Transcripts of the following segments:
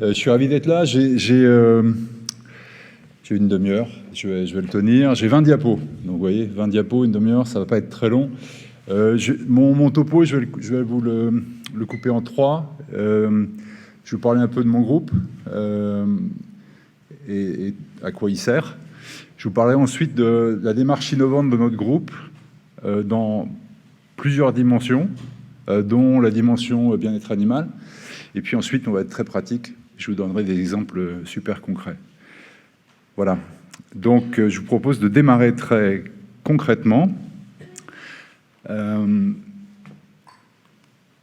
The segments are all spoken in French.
Je suis ravi d'être là. J'ai une demi-heure, je vais le tenir. J'ai 20 diapos. Donc vous voyez, 20 diapos, une demi-heure, ça ne va pas être très long. Mon topo, je vais vous le couper en 3. Je vais vous parler un peu de mon groupe et à quoi il sert. Je vous parlerai ensuite de la démarche innovante de notre groupe dans plusieurs dimensions, dont la dimension bien-être animal. Et puis ensuite, on va être très pratique. Je vous donnerai des exemples super concrets. Voilà. Donc, je vous propose de démarrer très concrètement.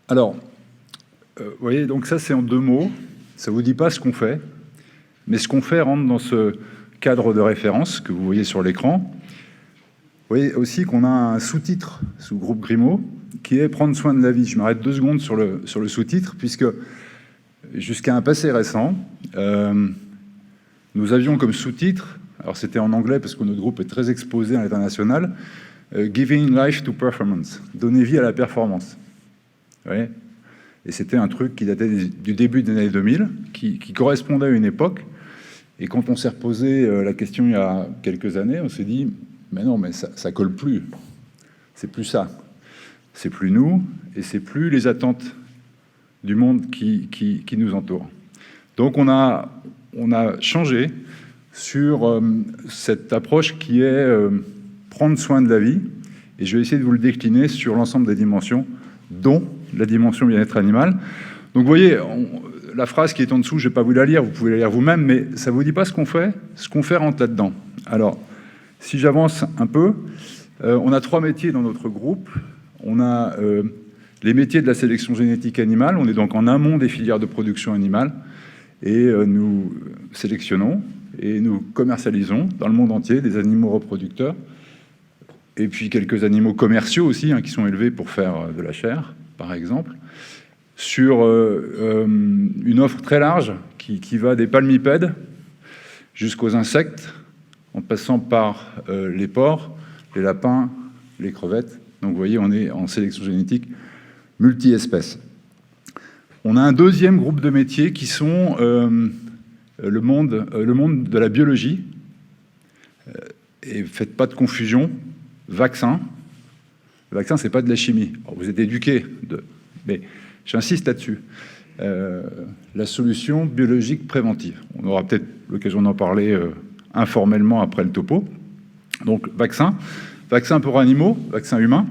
Alors, vous voyez, donc ça, c'est en 2 mots. Ça ne vous dit pas ce qu'on fait, mais ce qu'on fait rentre dans ce cadre de référence que vous voyez sur l'écran. Vous voyez aussi qu'on a un sous-titre sous groupe Grimaud qui est « Prendre soin de la vie ». Je m'arrête 2 secondes sur le sous-titre, puisque jusqu'à un passé récent, nous avions comme sous-titre, alors c'était en anglais parce que notre groupe est très exposé à l'international, « Giving life to performance », donner vie à la performance. Vous voyez ? Et c'était un truc qui datait du début des années 2000, qui correspondait à une époque. Et quand on s'est reposé la question il y a quelques années, on s'est dit « mais non, mais ça colle plus. C'est plus ça. C'est plus nous, et c'est plus les attentes du monde qui nous entoure. » Donc on a changé sur cette approche qui est prendre soin de la vie, et je vais essayer de vous le décliner sur l'ensemble des dimensions, dont la dimension bien-être animal. Donc vous voyez, la phrase qui est en dessous, je ne vais pas vous la lire, vous pouvez la lire vous-même, mais ça ne vous dit pas ce qu'on fait. Ce qu'on fait rentre là-dedans. Alors, si j'avance un peu, on a 3 métiers dans notre groupe. On a les métiers de la sélection génétique animale. On est donc en amont des filières de production animale. Et nous sélectionnons et nous commercialisons dans le monde entier des animaux reproducteurs. Et puis quelques animaux commerciaux aussi, qui sont élevés pour faire de la chair, par exemple. Sur une offre très large qui va des palmipèdes jusqu'aux insectes, en passant par les porcs, les lapins, les crevettes. Donc vous voyez, on est en sélection génétique multi-espèces. On a un deuxième groupe de métiers qui sont le monde de la biologie. Et faites pas de confusion, vaccin. Le vaccin, c'est pas de la chimie. Alors, vous êtes éduqués, mais j'insiste là-dessus. La solution biologique préventive. On aura peut-être l'occasion d'en parler informellement après le topo. Donc, vaccin pour animaux, vaccin humain.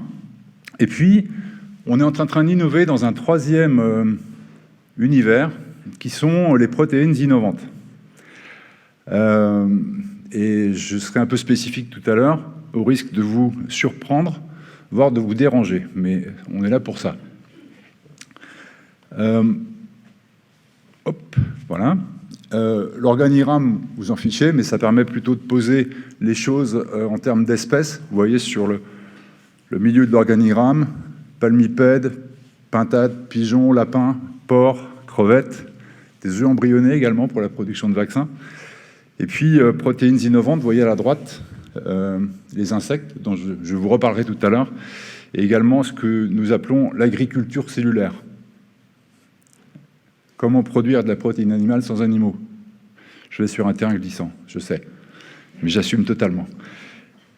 Et puis, on est en train d'innover dans un 3e univers, qui sont les protéines innovantes. Et je serai un peu spécifique tout à l'heure, au risque de vous surprendre, voire de vous déranger. Mais on est là pour ça. Voilà. L'organigramme, vous en fichez, mais ça permet plutôt de poser les choses en termes d'espèces. Vous voyez sur le milieu de l'organigramme, palmipèdes, pintades, pigeons, lapins, porcs, crevettes, des œufs embryonnés également pour la production de vaccins. Et puis, protéines innovantes, vous voyez à la droite, les insectes, dont je vous reparlerai tout à l'heure, et également ce que nous appelons l'agriculture cellulaire. Comment produire de la protéine animale sans animaux? Je vais sur un terrain glissant, je sais, mais j'assume totalement.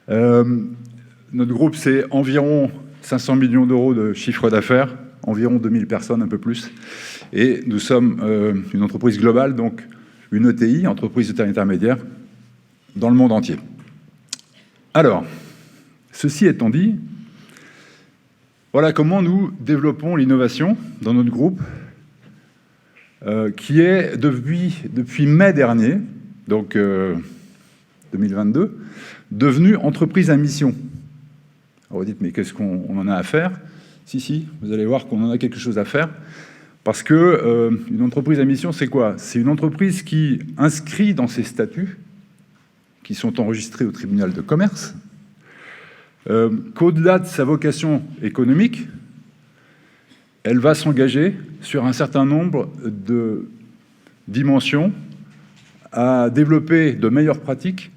Notre groupe, c'est environ 500 millions d'euros de chiffre d'affaires, environ 2000 personnes, un peu plus. Et nous sommes une entreprise globale, donc une ETI, entreprise de taille intermédiaire, dans le monde entier. Alors, ceci étant dit, voilà comment nous développons l'innovation dans notre groupe, qui est depuis mai dernier, donc 2022, devenu entreprise à mission. Alors vous dites, mais qu'est-ce qu'on en a à faire? Si, vous allez voir qu'on en a quelque chose à faire. Parce que une entreprise à mission, c'est quoi? C'est une entreprise qui inscrit dans ses statuts, qui sont enregistrés au tribunal de commerce, qu'au-delà de sa vocation économique, elle va s'engager sur un certain nombre de dimensions à développer de meilleures pratiques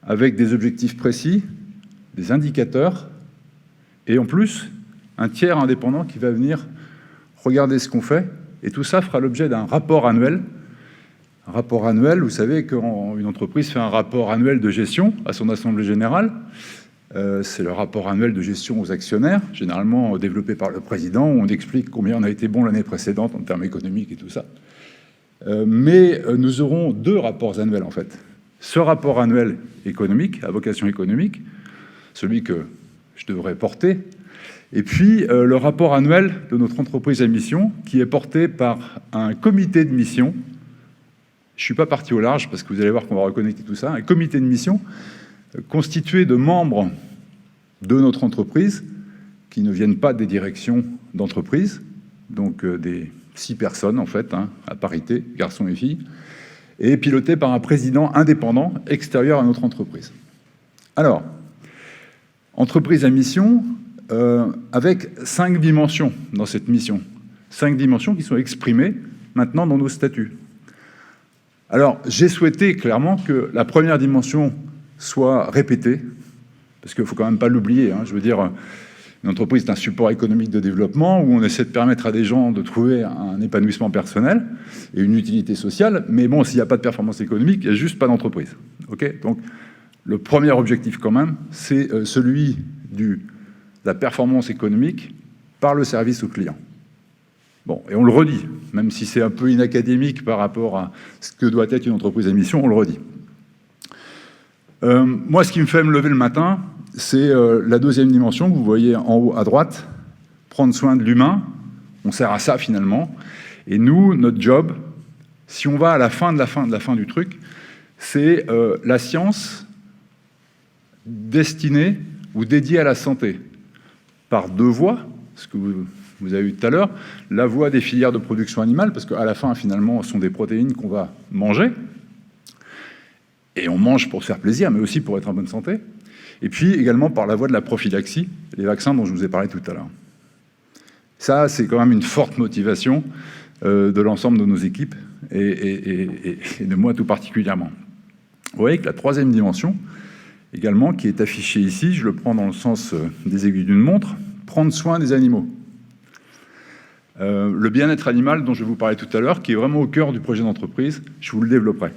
avec des objectifs précis, des indicateurs, et en plus, un tiers indépendant qui va venir regarder ce qu'on fait, et tout ça fera l'objet d'un rapport annuel Rapport annuel, vous savez quand une entreprise fait un rapport annuel de gestion à son assemblée générale, c'est le rapport annuel de gestion aux actionnaires, généralement développé par le président, où on explique combien on a été bon l'année précédente en termes économiques et tout ça. Mais nous aurons 2 rapports annuels en fait. Ce rapport annuel économique, à vocation économique, celui que je devrais porter, et puis le rapport annuel de notre entreprise à mission, qui est porté par un comité de mission. Je ne suis pas parti au large, parce que vous allez voir qu'on va reconnecter tout ça. Un comité de mission constitué de membres de notre entreprise, qui ne viennent pas des directions d'entreprise, donc des 6 personnes en fait, hein, à parité, garçons et filles, et piloté par un président indépendant extérieur à notre entreprise. Alors, entreprise à mission, avec 5 dimensions dans cette mission. 5 dimensions qui sont exprimées maintenant dans nos statuts. Alors, j'ai souhaité clairement que la première dimension soit répétée, parce qu'il ne faut quand même pas l'oublier. Hein, je veux dire, une entreprise est un support économique de développement où on essaie de permettre à des gens de trouver un épanouissement personnel et une utilité sociale, mais bon, s'il n'y a pas de performance économique, il n'y a juste pas d'entreprise. Okay, donc, le premier objectif quand même, c'est celui de la performance économique par le service au client. Bon, et on le redit, même si c'est un peu inacadémique par rapport à ce que doit être une entreprise à mission, on le redit. Moi, ce qui me fait me lever le matin, c'est la deuxième dimension que vous voyez en haut à droite, prendre soin de l'humain. On sert à ça finalement. Et nous, notre job, si on va à la fin de la fin du truc, c'est la science destinée ou dédiée à la santé par 2 voies, ce que vous avez eu tout à l'heure, la voie des filières de production animale, parce qu'à la fin, finalement, ce sont des protéines qu'on va manger, et on mange pour se faire plaisir, mais aussi pour être en bonne santé, et puis également par la voie de la prophylaxie, les vaccins dont je vous ai parlé tout à l'heure. Ça, c'est quand même une forte motivation de l'ensemble de nos équipes, et de moi tout particulièrement. Vous voyez que la troisième dimension, également, qui est affichée ici, je le prends dans le sens des aiguilles d'une montre, prendre soin des animaux. Le bien-être animal dont je vais vous parler tout à l'heure, qui est vraiment au cœur du projet d'entreprise, je vous le développerai.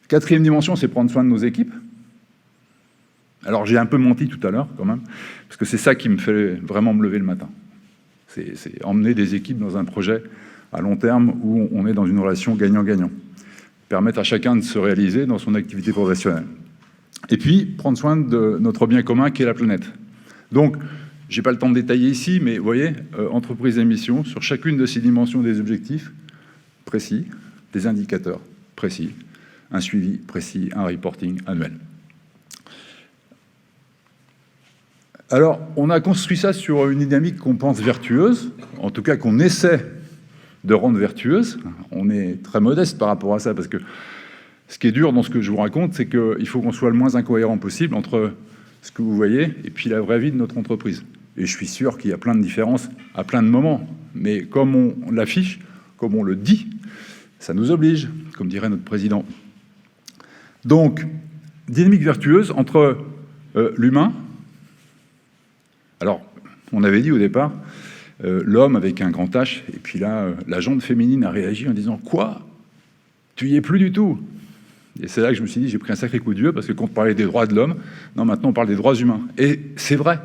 Quatrième dimension, c'est prendre soin de nos équipes. Alors j'ai un peu menti tout à l'heure quand même, parce que c'est ça qui me fait vraiment me lever le matin. C'est emmener des équipes dans un projet à long terme où on est dans une relation gagnant-gagnant. Permettre à chacun de se réaliser dans son activité professionnelle. Et puis, prendre soin de notre bien commun qui est la planète. Donc, je n'ai pas le temps de détailler ici, mais vous voyez, entreprise à mission, sur chacune de ces dimensions des objectifs précis, des indicateurs précis, un suivi précis, un reporting annuel. Alors, on a construit ça sur une dynamique qu'on pense vertueuse, en tout cas qu'on essaie de rendre vertueuse. On est très modeste par rapport à ça, parce que ce qui est dur dans ce que je vous raconte, c'est qu'il faut qu'on soit le moins incohérent possible entre ce que vous voyez et puis la vraie vie de notre entreprise. Et je suis sûr qu'il y a plein de différences à plein de moments, mais comme on l'affiche, comme on le dit, ça nous oblige, comme dirait notre président. Donc, dynamique vertueuse entre l'humain. Alors, on avait dit au départ, l'homme avec un grand H, et puis là, la jante féminine a réagi en disant « Quoi ? Tu y es plus du tout !» Et c'est là que je me suis dit, j'ai pris un sacré coup de vieux, parce que quand on parlait des droits de l'homme, non, maintenant on parle des droits humains. Et c'est vrai,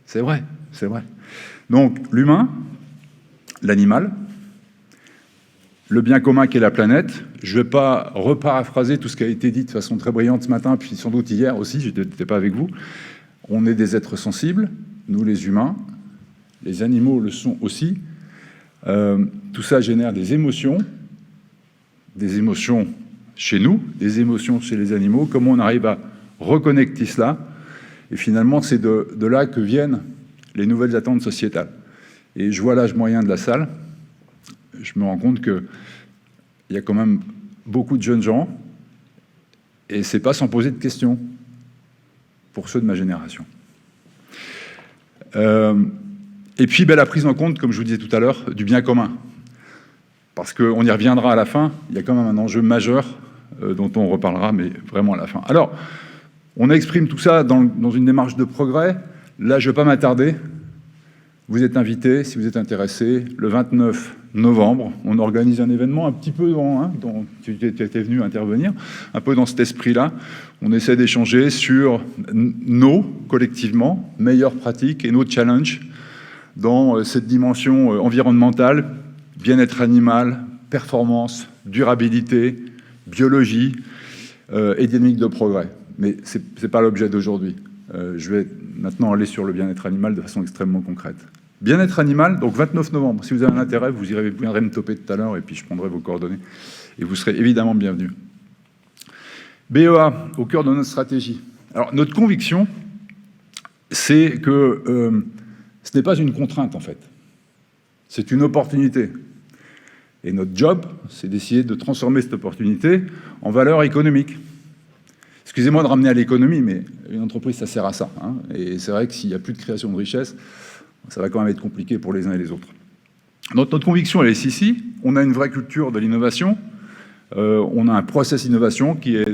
c'est vrai, c'est vrai. Donc, l'humain, l'animal, le bien commun qui est la planète. Je ne vais pas reparaphraser tout ce qui a été dit de façon très brillante ce matin, puis sans doute hier aussi, je n'étais pas avec vous. On est des êtres sensibles, nous les humains, les animaux le sont aussi. Tout ça génère des émotions chez nous, des émotions chez les animaux. Comment on arrive à reconnecter cela? Et finalement, c'est de là que viennent les nouvelles attentes sociétales. Et je vois l'âge moyen de la salle, je me rends compte qu'il y a quand même beaucoup de jeunes gens, et c'est pas sans poser de questions pour ceux de ma génération. Et puis la prise en compte, comme je vous disais tout à l'heure, du bien commun. Parce qu'on y reviendra à la fin, il y a quand même un enjeu majeur dont on reparlera, mais vraiment à la fin. Alors, on exprime tout ça dans une démarche de progrès. Là, je ne vais pas m'attarder. Vous êtes invités, si vous êtes intéressés, le 29 novembre, on organise un événement un petit peu dont tu étais venu intervenir, un peu dans cet esprit-là. On essaie d'échanger sur nos, collectivement, meilleures pratiques et nos challenges dans cette dimension environnementale, bien-être animal, performance, durabilité, biologie et dynamique de progrès. Mais ce n'est pas l'objet d'aujourd'hui. Je vais maintenant aller sur le bien-être animal de façon extrêmement concrète. Bien-être animal, donc 29 novembre. Si vous avez un intérêt, vous viendrez me toper tout à l'heure et puis je prendrai vos coordonnées. Et vous serez évidemment bienvenus. BEA, au cœur de notre stratégie. Alors, notre conviction, c'est que ce n'est pas une contrainte, en fait. C'est une opportunité. Et notre job, c'est d'essayer de transformer cette opportunité en valeur économique. Excusez-moi de ramener à l'économie, mais une entreprise, ça sert à ça. Et c'est vrai que s'il n'y a plus de création de richesse, ça va quand même être compliqué pour les uns et les autres. Notre conviction, elle est ici. On a une vraie culture de l'innovation. On a un process innovation qui est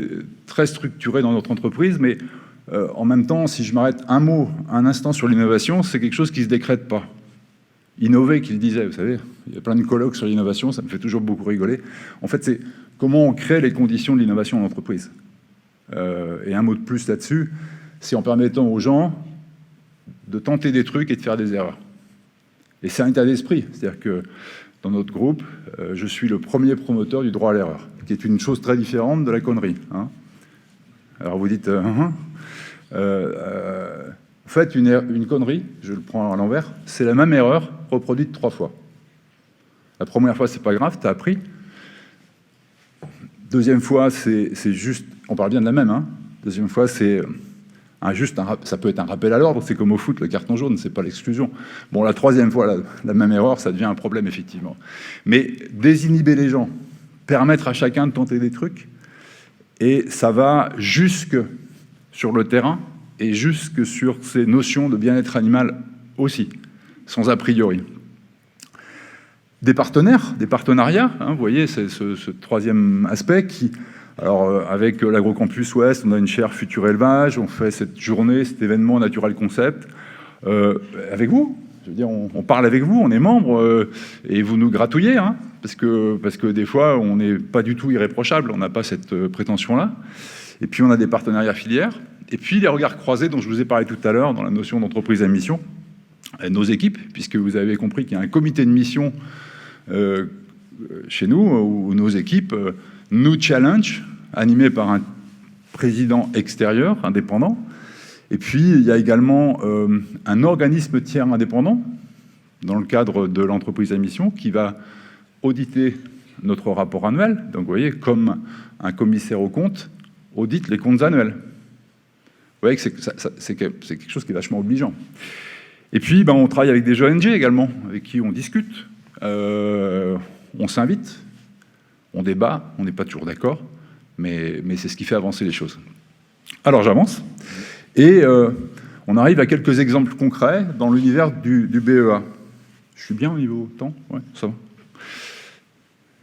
très structuré dans notre entreprise, mais en même temps, si je m'arrête un instant sur l'innovation, c'est quelque chose qui ne se décrète pas. Innover, qu'il disait, vous savez, il y a plein de colloques sur l'innovation, ça me fait toujours beaucoup rigoler. En fait, c'est comment on crée les conditions de l'innovation en entreprise. Et un mot de plus là-dessus, c'est en permettant aux gens de tenter des trucs et de faire des erreurs. Et c'est un état d'esprit. C'est-à-dire que dans notre groupe, je suis le premier promoteur du droit à l'erreur, qui est une chose très différente de la connerie. Alors vous dites... en fait, une connerie, je le prends à l'envers, c'est la même erreur reproduite 3 fois. La première fois, c'est pas grave, tu as appris. Deuxième fois, c'est juste... On parle bien de la même. Deuxième fois, c'est... ça peut être un rappel à l'ordre, c'est comme au foot, le carton jaune, c'est pas l'exclusion. Bon, la troisième fois, la même erreur, ça devient un problème, effectivement. Mais désinhiber les gens, permettre à chacun de tenter des trucs, et ça va jusque sur le terrain, et jusque sur ces notions de bien-être animal aussi, sans a priori. Des partenaires, des partenariats, vous voyez, c'est ce troisième aspect qui... Alors, avec l'Agrocampus Ouest, on a une chaire Futur Élevage, on fait cette journée, cet événement Natural Concept, avec vous. Je veux dire, on parle avec vous, on est membre, et vous nous gratouillez, parce que des fois, on n'est pas du tout irréprochable, on n'a pas cette prétention-là. Et puis, on a des partenariats filières, et puis les regards croisés dont je vous ai parlé tout à l'heure dans la notion d'entreprise à mission, nos équipes, puisque vous avez compris qu'il y a un comité de mission chez nous, où nos équipes... nous challenge, animé par un président extérieur, indépendant. Et puis, il y a également un organisme tiers indépendant, dans le cadre de l'entreprise à mission, qui va auditer notre rapport annuel. Donc, vous voyez, comme un commissaire aux comptes audite les comptes annuels. Vous voyez que c'est quelque chose qui est vachement obligeant. Et puis, on travaille avec des ONG également, avec qui on discute. On s'invite. On débat, on n'est pas toujours d'accord, mais c'est ce qui fait avancer les choses. Alors j'avance, et on arrive à quelques exemples concrets dans l'univers du BEA. Je suis bien au niveau temps? Ouais, ça va.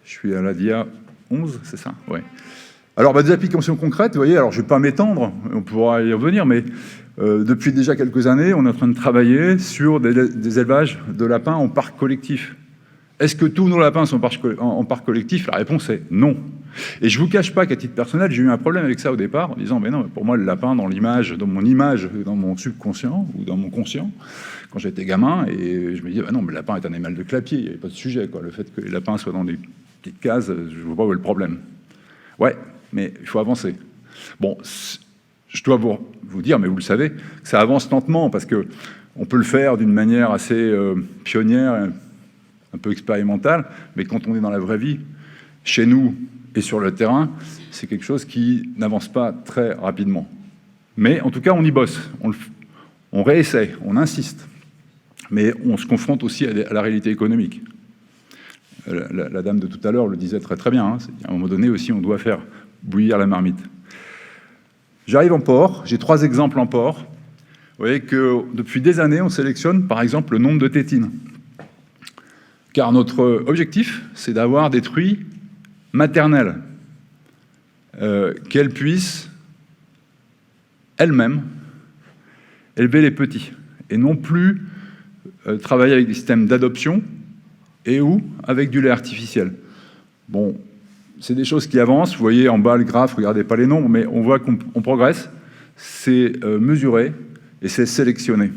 Je suis à la dia 11, c'est ça? Ouais. Alors des applications concrètes, vous voyez, alors je ne vais pas m'étendre, on pourra y revenir, mais depuis déjà quelques années, on est en train de travailler sur des élevages de lapins en parc collectif. Est-ce que tous nos lapins sont en parc collectif? La réponse est non. Et je ne vous cache pas qu'à titre personnel, j'ai eu un problème avec ça au départ, en disant, mais non, pour moi, le lapin, dans mon image, dans mon subconscient, ou dans mon conscient, quand j'étais gamin, et je me disais, non, mais le lapin est un animal de clapier, il n'y avait pas de sujet, quoi. Le fait que les lapins soient dans des petites cases, je ne vois pas où est le problème. Ouais, mais il faut avancer. Bon, je dois vous dire, mais vous le savez, que ça avance lentement, parce qu'on peut le faire d'une manière assez pionnière, un peu expérimental, mais quand on est dans la vraie vie, chez nous et sur le terrain, c'est quelque chose qui n'avance pas très rapidement. Mais en tout cas, on y bosse, on réessaie, on insiste, mais on se confronte aussi à la réalité économique. La dame de tout à l'heure le disait très très bien, à un moment donné aussi, on doit faire bouillir la marmite. J'arrive en port, j'ai 3 exemples en port. Vous voyez que depuis des années, on sélectionne par exemple le nombre de tétines. Car notre objectif, c'est d'avoir des truies maternelles, qu'elles puissent elles-mêmes élever les petits, et non plus travailler avec des systèmes d'adoption et ou avec du lait artificiel. Bon, c'est des choses qui avancent. Vous voyez en bas le graphe, regardez pas les nombres, mais on voit qu'on progresse. C'est mesuré et c'est sélectionné.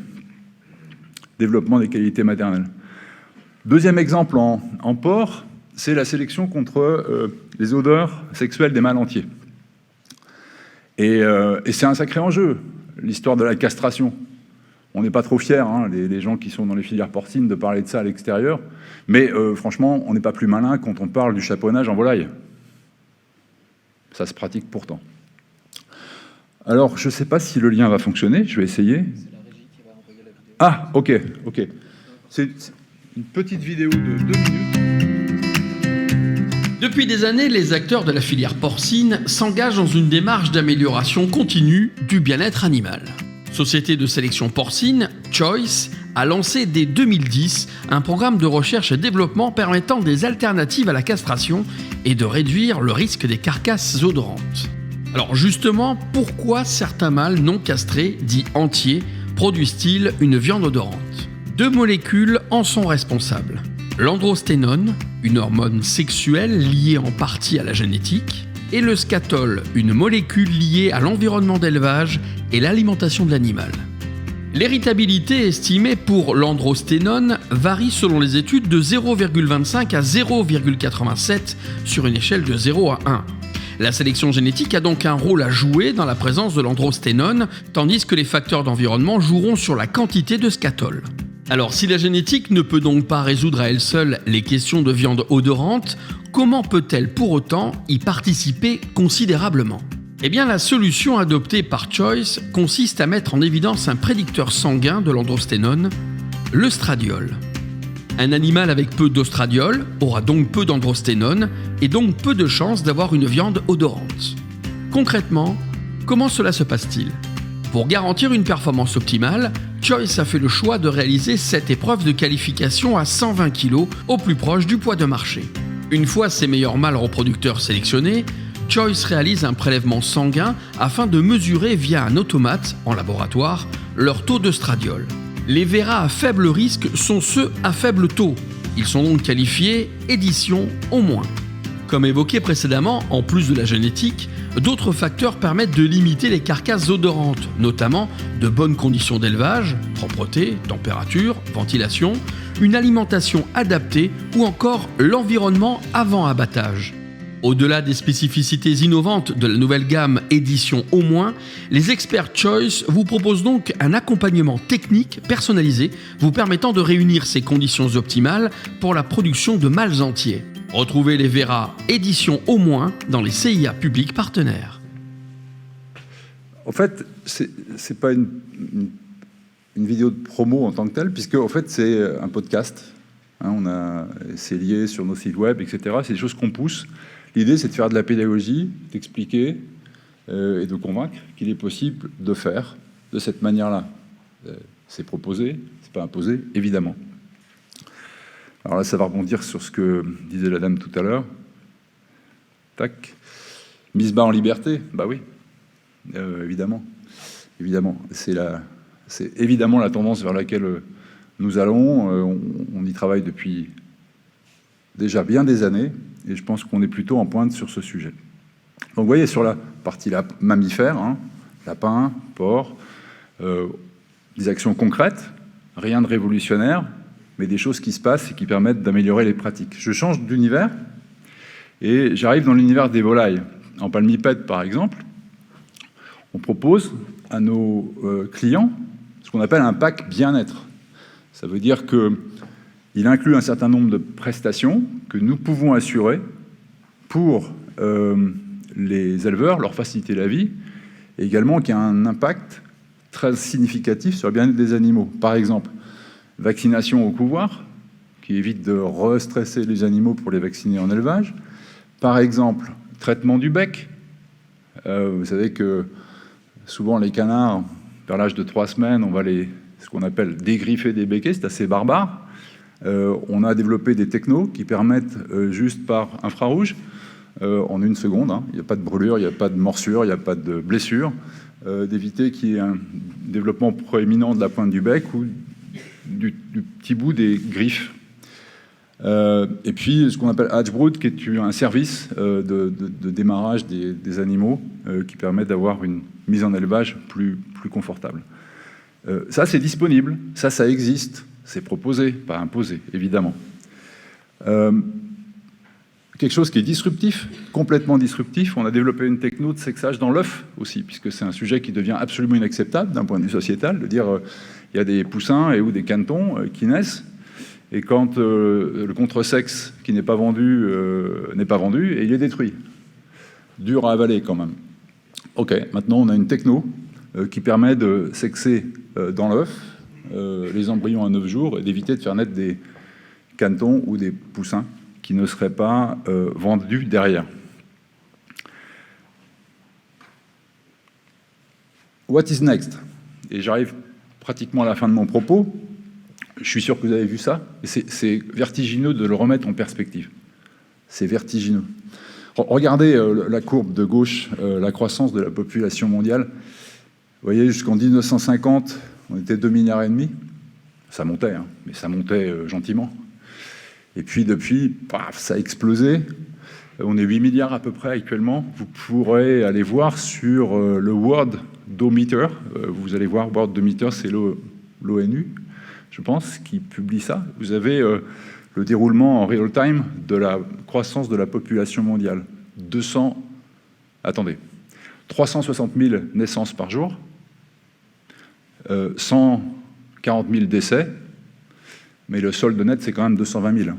Développement des qualités maternelles. Deuxième exemple en porc, c'est la sélection contre les odeurs sexuelles des mâles entiers. Et c'est un sacré enjeu, l'histoire de la castration. On n'est pas trop fiers, hein, les gens qui sont dans les filières porcines, de parler de ça à l'extérieur. Mais franchement, on n'est pas plus malin quand on parle du chaponnage en volaille. Ça se pratique pourtant. Alors, je ne sais pas si le lien va fonctionner, je vais essayer. C'est la régie qui va envoyer la vidéo. Ah, ok. C'est une petite vidéo de 2 minutes. Depuis des années, les acteurs de la filière porcine s'engagent dans une démarche d'amélioration continue du bien-être animal. Société de sélection porcine, Choice a lancé dès 2010 un programme de recherche et développement permettant des alternatives à la castration et de réduire le risque des carcasses odorantes. Alors justement, pourquoi certains mâles non castrés, dits entiers, produisent-ils une viande odorante ? 2 molécules en sont responsables. L'androsténone, une hormone sexuelle liée en partie à la génétique, et le scatol, une molécule liée à l'environnement d'élevage et l'alimentation de l'animal. L'héritabilité estimée pour l'androsténone varie selon les études de 0,25 à 0,87 sur une échelle de 0 à 1. La sélection génétique a donc un rôle à jouer dans la présence de l'androsténone, tandis que les facteurs d'environnement joueront sur la quantité de scatol. Alors, si la génétique ne peut donc pas résoudre à elle seule les questions de viande odorante, comment peut-elle pour autant y participer considérablement ? Eh bien, la solution adoptée par Choice consiste à mettre en évidence un prédicteur sanguin de l'androsténone, l'œstradiol. Un animal avec peu d'œstradiol aura donc peu d'androsténone et donc peu de chances d'avoir une viande odorante. Concrètement, comment cela se passe-t-il ? Pour garantir une performance optimale, Choice a fait le choix de réaliser cette épreuve de qualification à 120 kg au plus proche du poids de marché. Une fois ces meilleurs mâles reproducteurs sélectionnés, Choice réalise un prélèvement sanguin afin de mesurer via un automate en laboratoire leur taux d'œstradiol. Les véras à faible risque sont ceux à faible taux. Ils sont donc qualifiés édition au moins. Comme évoqué précédemment, en plus de la génétique, d'autres facteurs permettent de limiter les carcasses odorantes, notamment de bonnes conditions d'élevage, propreté, température, ventilation, une alimentation adaptée ou encore l'environnement avant abattage. Au-delà des spécificités innovantes de la nouvelle gamme édition au moins, les experts Choice vous proposent donc un accompagnement technique personnalisé vous permettant de réunir ces conditions optimales pour la production de mâles entiers. Retrouvez les véras édition au moins dans les CIA publics partenaires. En fait, c'est pas une vidéo de promo en tant que telle, puisque en fait c'est un podcast. Hein, c'est lié sur nos sites web, etc. C'est des choses qu'on pousse. L'idée, c'est de faire de la pédagogie, d'expliquer et de convaincre qu'il est possible de faire de cette manière-là. C'est proposé, c'est pas imposé, évidemment. Alors là, ça va rebondir sur ce que disait la dame tout à l'heure. Tac. Mise bas en liberté, bah oui, évidemment. C'est évidemment la tendance vers laquelle nous allons. On y travaille depuis déjà bien des années, et je pense qu'on est plutôt en pointe sur ce sujet. Donc vous voyez, sur la partie mammifère, hein, lapin, porc, des actions concrètes, rien de révolutionnaire, mais des choses qui se passent et qui permettent d'améliorer les pratiques. Je change d'univers, et j'arrive dans l'univers des volailles. En palmipède, par exemple, on propose à nos clients ce qu'on appelle un pack bien-être. Ça veut dire qu'il inclut un certain nombre de prestations que nous pouvons assurer pour les éleveurs, leur faciliter la vie, et également qui a un impact très significatif sur le bien-être des animaux. Par exemple, vaccination au couvoir, qui évite de restresser les animaux pour les vacciner en élevage. Par exemple, traitement du bec. Vous savez que souvent les canards, vers l'âge de 3 semaines, on va ce qu'on appelle dégriffer des béquets, c'est assez barbare. On a développé des technos qui permettent, juste par infrarouge, en 1 seconde, hein, il n'y a pas de brûlure, il n'y a pas de morsure, il n'y a pas de blessure, d'éviter qu'il y ait un développement proéminent de la pointe du bec ou du petit bout des griffes. Et puis ce qu'on appelle Hatchbrood, qui est un service de démarrage des animaux qui permet d'avoir une mise en élevage plus confortable. Ça, c'est disponible, ça existe, c'est proposé, pas imposé, évidemment. Quelque chose qui est disruptif, complètement disruptif. On a développé une techno de sexage dans l'œuf aussi, puisque c'est un sujet qui devient absolument inacceptable d'un point de vue sociétal, de dire il y a des poussins ou des canetons qui naissent, et quand le contre-sexe qui n'est pas vendu, et il est détruit. Dur à avaler quand même. Ok, maintenant on a une techno qui permet de sexer dans l'œuf les embryons à 9 jours et d'éviter de faire naître des canetons ou des poussins qui ne seraient pas vendus derrière. What is next? Et j'arrive pratiquement à la fin de mon propos. Je suis sûr que vous avez vu ça. C'est vertigineux de le remettre en perspective. C'est vertigineux. Regardez la courbe de gauche, la croissance de la population mondiale. Vous voyez, jusqu'en 1950, on était 2,5 milliards. Ça montait, hein, mais ça montait gentiment. Et puis depuis, paf, ça a explosé. On est 8 milliards à peu près actuellement. Vous pourrez aller voir sur le Worldometer. Vous allez voir, Worldometer, c'est l'ONU, je pense, qui publie ça. Vous avez le déroulement en real time de la croissance de la population mondiale. 360 000 naissances par jour, 140 000 décès, mais le solde net, c'est quand même 220 000.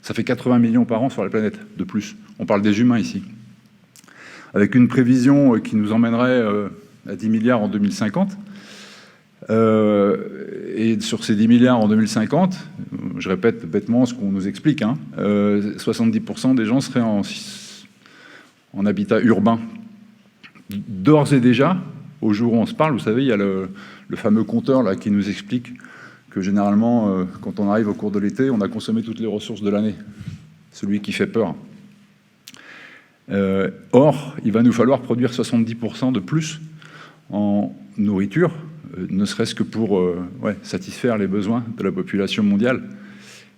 Ça fait 80 millions par an sur la planète, de plus. On parle des humains ici. Avec une prévision qui nous emmènerait à 10 milliards en 2050. Et sur ces 10 milliards en 2050, je répète bêtement ce qu'on nous explique, 70% des gens seraient en habitat urbain. D'ores et déjà, au jour où on se parle, vous savez, il y a le fameux compteur là, qui nous explique que généralement, quand on arrive au cours de l'été, on a consommé toutes les ressources de l'année. Celui qui fait peur. Or, il va nous falloir produire 70% de plus en nourriture, ne serait-ce que pour satisfaire les besoins de la population mondiale.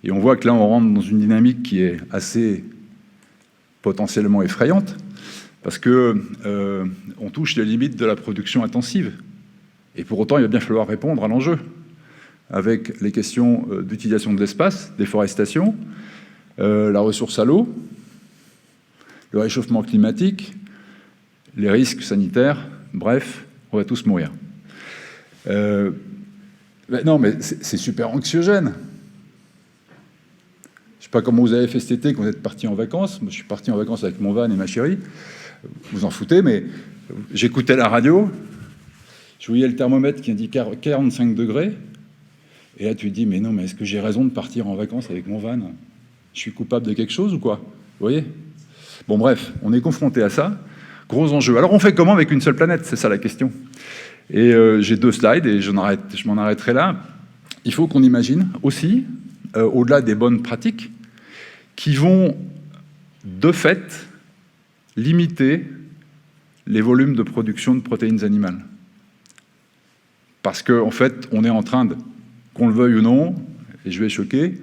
Et on voit que là, on rentre dans une dynamique qui est assez potentiellement effrayante, parce que on touche les limites de la production intensive. Et pour autant, il va bien falloir répondre à l'enjeu, avec les questions d'utilisation de l'espace, déforestation, la ressource à l'eau, le réchauffement climatique, les risques sanitaires, bref, on va tous mourir. Non, mais c'est super anxiogène. Je ne sais pas comment vous avez fait cet été quand vous êtes partis en vacances. Moi, je suis parti en vacances avec mon van et ma chérie. Vous en foutez, mais j'écoutais la radio, je voyais le thermomètre qui indique 45 degrés, et là tu te dis, mais non, mais est-ce que j'ai raison de partir en vacances avec mon van? Je suis coupable de quelque chose ou quoi? Vous voyez? Bon bref, on est confronté à ça, gros enjeu. Alors on fait comment avec une seule planète? C'est ça la question. Et j'ai 2 slides, et je m'en arrêterai là. Il faut qu'on imagine aussi, au-delà des bonnes pratiques, qui vont de fait limiter les volumes de production de protéines animales. Parce qu'en fait, on est en train de, qu'on le veuille ou non, et je vais choquer,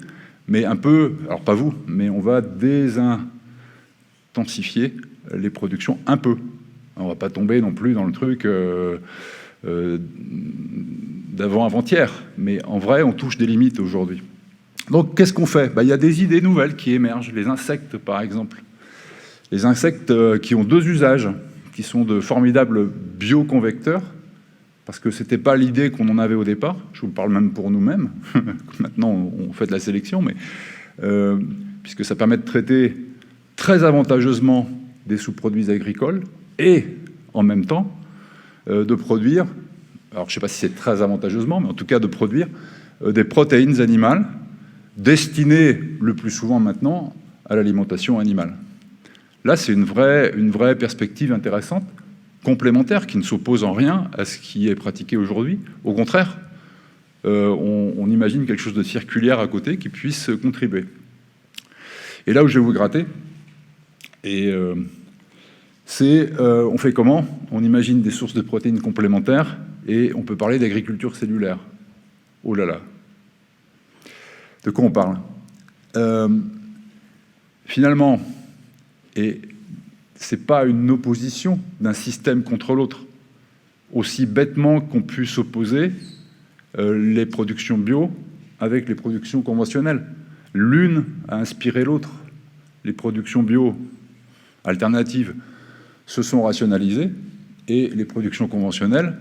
mais un peu, alors pas vous, mais on va désintensifier les productions un peu. On ne va pas tomber non plus dans le truc d'avant-avant-hier, mais en vrai, on touche des limites aujourd'hui. Donc, qu'est-ce qu'on fait? Il y a des idées nouvelles qui émergent, les insectes par exemple. Les insectes qui ont 2 usages, qui sont de formidables bioconvecteurs, parce que ce n'était pas l'idée qu'on en avait au départ, je vous parle même pour nous-mêmes, maintenant on fait de la sélection, mais puisque ça permet de traiter très avantageusement des sous-produits agricoles, et en même temps de produire, alors je ne sais pas si c'est très avantageusement, mais en tout cas de produire des protéines animales destinées le plus souvent maintenant à l'alimentation animale. Là, c'est une vraie perspective intéressante, complémentaire, qui ne s'oppose en rien à ce qui est pratiqué aujourd'hui. Au contraire, on imagine quelque chose de circulaire à côté qui puisse contribuer. Et là où je vais vous gratter, on fait comment? On imagine des sources de protéines complémentaires et on peut parler d'agriculture cellulaire. Oh là là. De quoi on parle? Finalement, et c'est pas une opposition d'un système contre l'autre. Aussi bêtement qu'on puisse opposer les productions bio avec les productions conventionnelles. L'une a inspiré l'autre. Les productions bio alternatives se sont rationalisées et les productions conventionnelles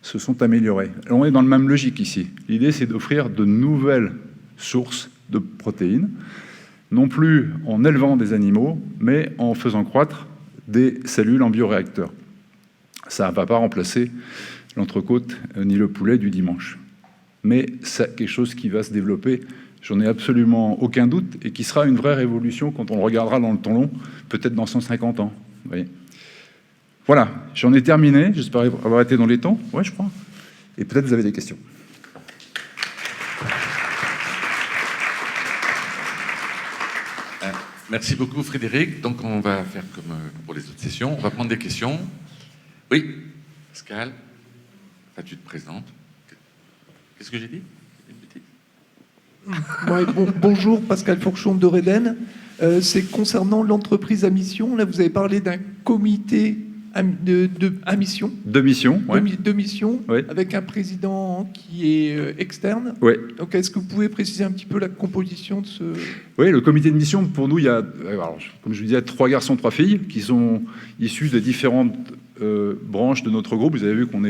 se sont améliorées. Alors on est dans la même logique ici. L'idée, c'est d'offrir de nouvelles sources de protéines, non plus en élevant des animaux, mais en faisant croître des cellules en bioréacteur. Ça ne va pas remplacer l'entrecôte ni le poulet du dimanche. Mais c'est quelque chose qui va se développer, j'en ai absolument aucun doute, et qui sera une vraie révolution quand on le regardera dans le temps long, peut-être dans 150 ans. Vous voyez. Voilà, j'en ai terminé, j'espère avoir été dans les temps, ouais, je crois. Et peut-être vous avez des questions. Merci beaucoup Frédéric. Donc on va faire comme pour les autres sessions, on va prendre des questions. Oui, Pascal, enfin, tu te présentes. Qu'est-ce que j'ai dit? Ouais, bonjour, Pascal Fourchon de Reden. C'est concernant l'entreprise à mission. Là, vous avez parlé d'un comité à mission. De mission, ouais. De mission, ouais. Avec un président qui est externe. Ouais. Donc, est-ce que vous pouvez préciser un petit peu la composition de ce... Oui, le comité de mission, pour nous, il y a, alors, comme je vous disais, 3 garçons, 3 filles, qui sont issus des différentes branches de notre groupe. Vous avez vu qu'on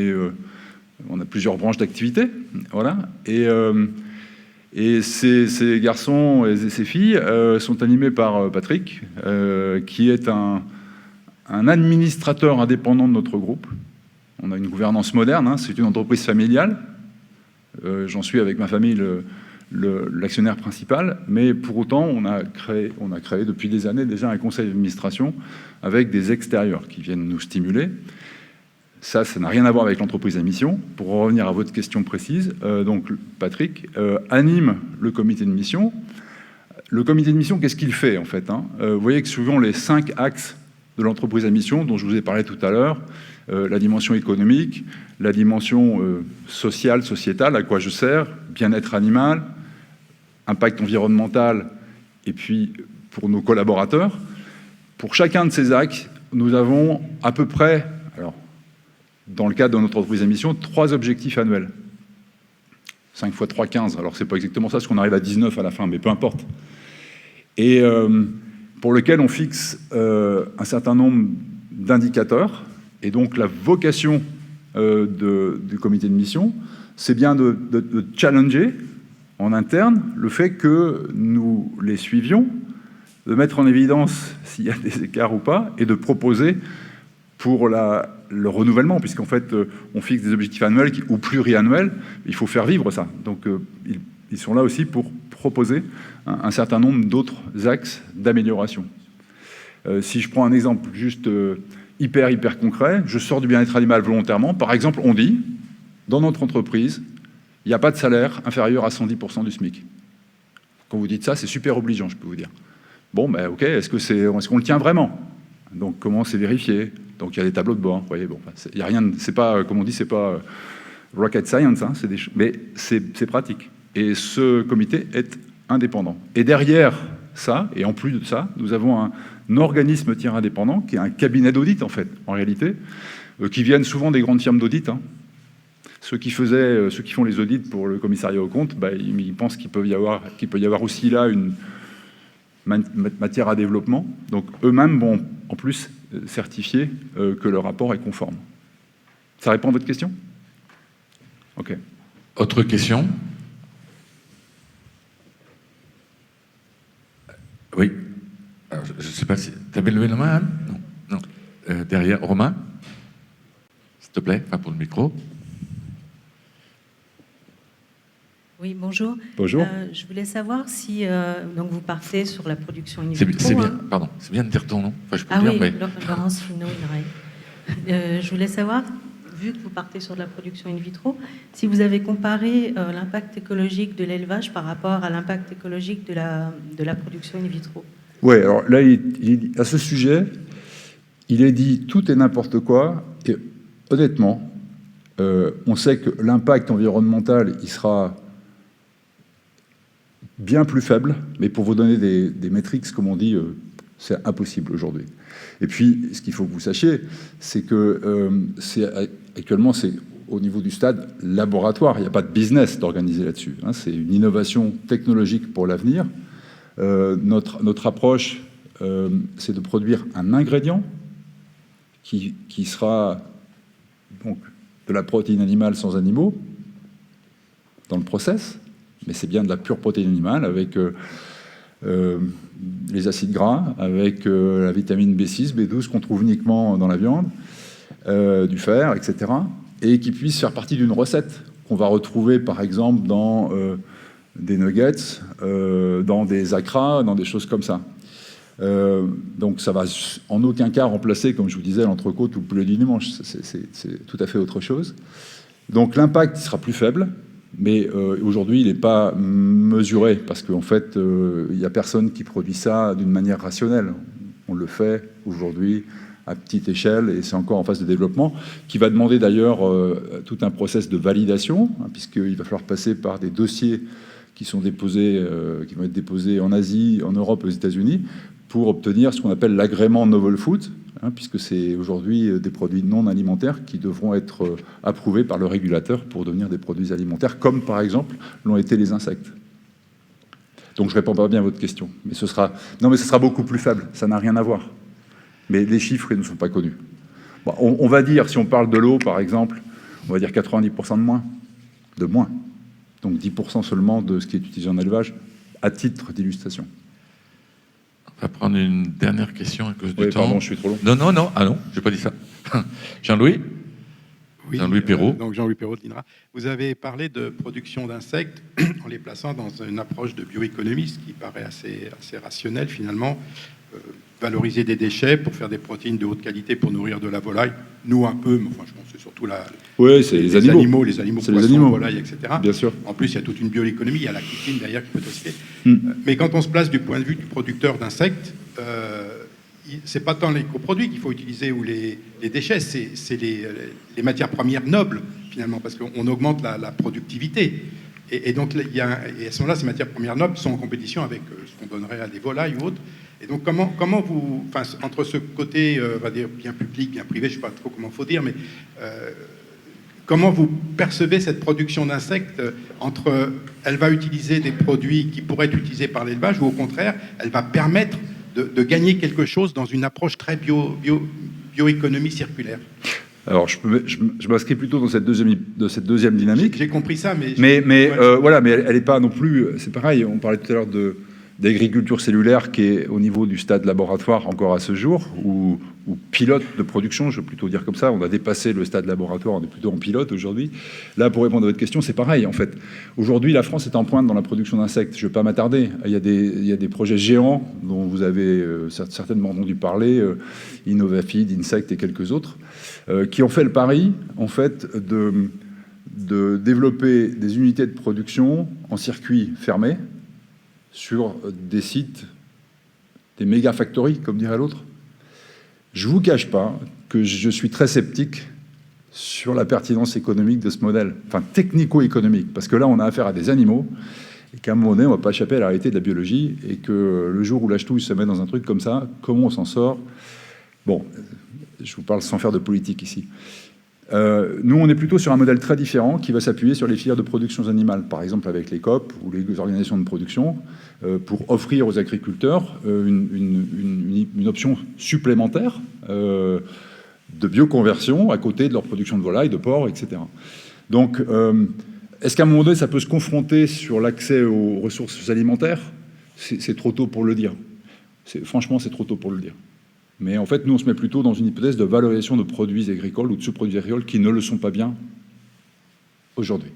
on a plusieurs branches d'activité, voilà. Et ces garçons et ces filles sont animés par Patrick, qui est un administrateur indépendant de notre groupe. On a une gouvernance moderne, hein, c'est une entreprise familiale. J'en suis avec ma famille l'actionnaire principal, mais pour autant, on a créé depuis des années déjà un conseil d'administration avec des extérieurs qui viennent nous stimuler. Ça n'a rien à voir avec l'entreprise à mission. Pour revenir à votre question précise, donc Patrick anime le comité de mission. Le comité de mission, qu'est-ce qu'il fait en fait, hein? Vous voyez que souvent les 5 axes de l'entreprise à mission, dont je vous ai parlé tout à l'heure, la dimension économique, la dimension sociale, sociétale, à quoi je sers, bien-être animal, impact environnemental, et puis pour nos collaborateurs. Pour chacun de ces axes, nous avons à peu près, alors, dans le cadre de notre entreprise à mission, 3 objectifs annuels. 5 x 3, 15. Alors, c'est pas exactement ça, parce qu'on arrive à 19 à la fin, mais peu importe. Et pour lequel on fixe un certain nombre d'indicateurs. Et donc, la vocation du comité de mission, c'est bien de challenger en interne le fait que nous les suivions, de mettre en évidence s'il y a des écarts ou pas, et de proposer pour le renouvellement, puisqu'en fait, on fixe des objectifs annuels ou pluriannuels, il faut faire vivre ça. Donc, ils sont là aussi pour proposer un certain nombre d'autres axes d'amélioration. Si je prends un exemple juste hyper concret, je sors du bien-être animal volontairement. Par exemple, on dit, dans notre entreprise, il n'y a pas de salaire inférieur à 110% du SMIC. Quand vous dites ça, c'est super obligeant, je peux vous dire. Bon, ben ok, est-ce qu'on le tient vraiment? Donc, comment c'est vérifié? Donc, il y a des tableaux de bord. Vous voyez, bon, il y a rien, c'est pas, comme on dit, c'est pas rocket science, hein, mais c'est pratique. Et ce comité est indépendant. Et derrière ça, et en plus de ça, nous avons un organisme tiers indépendant qui est un cabinet d'audit, en fait, en réalité, qui viennent souvent des grandes firmes d'audit. Hein. Ceux qui font les audits pour le commissariat aux comptes, bah, ils pensent qu'il peut y avoir aussi là une matière à développement. Donc eux-mêmes vont en plus certifier que le rapport est conforme. Ça répond à votre question? Ok. Autre question? Oui. Alors, je ne sais pas si... Tu avais levé la main, Anne? Non. Derrière, Romain? S'il te plaît, pas pour le micro. Oui, bonjour. Bonjour. Je voulais savoir si donc vous partez sur la production in C'est vitro. bien, pardon, c'est bien de dire ton nom. Enfin, je peux Ah dire, oui, mais... Laurence Finot-Hilleray. Je voulais savoir, vu que vous partez sur de la production in vitro, si vous avez comparé l'impact écologique de l'élevage par rapport à l'impact écologique de la production in vitro. Oui, alors là, à ce sujet, il est dit tout et n'importe quoi. Et honnêtement, on sait que l'impact environnemental, il sera bien plus faible, mais pour vous donner des métriques, comme on dit, c'est impossible aujourd'hui. Et puis, ce qu'il faut que vous sachiez, c'est que actuellement, c'est au niveau du stade laboratoire. Il n'y a pas de business d'organiser là-dessus. Hein. C'est une innovation technologique pour l'avenir. Notre approche, c'est de produire un ingrédient qui sera donc de la protéine animale sans animaux dans le process, mais c'est bien de la pure protéine animale avec les acides gras, avec la vitamine B6, B12 qu'on trouve uniquement dans la viande, du fer, etc. Et qui puisse faire partie d'une recette qu'on va retrouver par exemple dans des nuggets, dans des acras, dans des choses comme ça. Donc ça va en aucun cas remplacer, comme je vous disais, l'entrecôte ou le poulet du dimanche. C'est tout à fait autre chose. Donc l'impact sera plus faible, mais aujourd'hui il n'est pas mesuré parce qu'en fait il n'y a personne qui produit ça d'une manière rationnelle. On le fait aujourd'hui à petite échelle et c'est encore en phase de développement qui va demander d'ailleurs tout un process de validation, hein, puisqu'il va falloir passer par des dossiers qui sont déposés, qui vont être déposés en Asie, en Europe, aux États-Unis, pour obtenir ce qu'on appelle l'agrément Novel Food, hein, puisque c'est aujourd'hui des produits non alimentaires qui devront être approuvés par le régulateur pour devenir des produits alimentaires, comme par exemple l'ont été les insectes. Donc je réponds pas bien à votre question, mais ce sera beaucoup plus faible, ça n'a rien à voir. Mais les chiffres ils ne sont pas connus. Bon, on va dire, si on parle de l'eau par exemple, on va dire 90% de moins. Donc 10% seulement de ce qui est utilisé en élevage, à titre d'illustration. On va prendre une dernière question à cause du temps. Pardon, je suis trop long. Non, ah non, j'ai pas dit ça. Jean-Louis ? Oui, Jean-Louis Perrault. Donc Jean-Louis Perrault de l'INRA. Vous avez parlé de production d'insectes en les plaçant dans une approche de bioéconomie, ce qui paraît assez rationnel finalement. Valoriser des déchets pour faire des protéines de haute qualité pour nourrir de la volaille. Nous un peu, mais enfin je pense que c'est surtout c'est les animaux. Les animaux, c'est poissons, les animaux. volailles, etc. Bien sûr. En plus, il y a toute une bioéconomie, il y a la chitine derrière qui peut être citée. Mais quand on se place du point de vue du producteur d'insectes, c'est pas tant les coproduits qu'il faut utiliser ou les déchets, c'est les matières premières nobles finalement, parce qu'on augmente la productivité. Et donc, et à ce moment-là, ces matières premières nobles sont en compétition avec ce qu'on donnerait à des volailles ou autres. Et donc, comment vous, enfin, entre ce côté, on va dire, bien public, bien privé, je ne sais pas trop comment il faut dire, mais comment vous percevez cette production d'insectes entre, elle va utiliser des produits qui pourraient être utilisés par l'élevage, ou au contraire, elle va permettre de gagner quelque chose dans une approche très bioéconomie circulaire? Alors, je m'inscris plutôt dans cette deuxième dynamique. J'ai compris ça, mais... Voilà, mais elle n'est pas non plus... C'est pareil, on parlait tout à l'heure d'agriculture cellulaire qui est au niveau du stade laboratoire encore à ce jour, ou pilote de production, je vais plutôt dire comme ça. On a dépassé le stade laboratoire, on est plutôt en pilote aujourd'hui. Là, pour répondre à votre question, c'est pareil, en fait. Aujourd'hui, la France est en pointe dans la production d'insectes. Je ne vais pas m'attarder. Il y a des projets géants dont vous avez certainement entendu parler, Innovafeed, Insect et quelques autres, qui ont fait le pari, en fait, de développer des unités de production en circuit fermé sur des sites, des méga factories, comme dirait l'autre. Je ne vous cache pas que je suis très sceptique sur la pertinence économique de ce modèle, enfin technico-économique, parce que là, on a affaire à des animaux, et qu'à un moment donné, on ne va pas échapper à la réalité de la biologie, et que le jour où la ch'touille se met dans un truc comme ça, comment on s'en sort? Bon, je vous parle sans faire de politique ici. Nous, on est plutôt sur un modèle très différent qui va s'appuyer sur les filières de production animale, par exemple avec les COP ou les organisations de production, pour offrir aux agriculteurs une option supplémentaire de bioconversion à côté de leur production de volailles, de porc, etc. Donc, est-ce qu'à un moment donné, ça peut se confronter sur l'accès aux ressources alimentaires? C'est trop tôt pour le dire. Franchement, c'est trop tôt pour le dire. Mais en fait, nous, on se met plutôt dans une hypothèse de valorisation de produits agricoles ou de sous-produits agricoles qui ne le sont pas bien aujourd'hui.